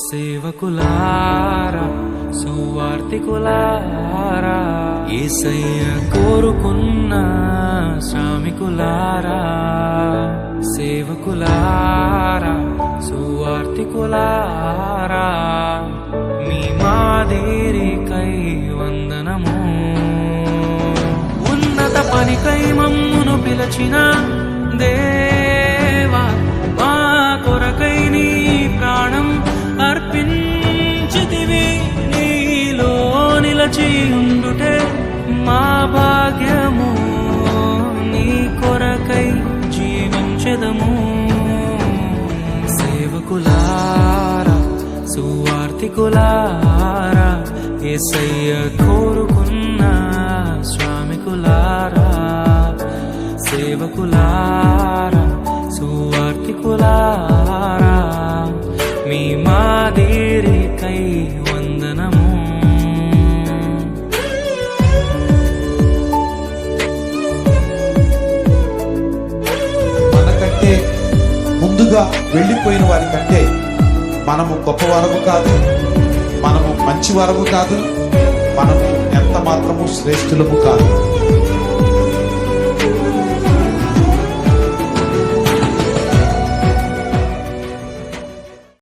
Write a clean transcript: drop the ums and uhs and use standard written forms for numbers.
సేవకులారా సువార్తికులారా యేసయ్య కోరుకున్న శ్రామికులారా సేవకులారా సువార్తికులారా మీ మాదిరికై వందనము ఉన్నత పనికై మమ్మును పిలచిన దేవా మా కొరకై నీ ప్రాణం అర్పించితివి నీలో నిలచి ఉండుటే మా భాగ్యము నీ కొరకై జీవించెదము సేవకులారా సువార్తికులారా యేసయ్య కోరుకున్న శ్రామికులారా సేవకులారా సువార్తికులారా మీ మాదిరికై వందనము. మనకంటే ముందుగా వెళ్ళిపోయిన వారి కంటే మనము గొప్పవారము కాదు, మనము మంచివారము కాదు, మనము ఎంత మాత్రము శ్రేష్ఠులము కాదు.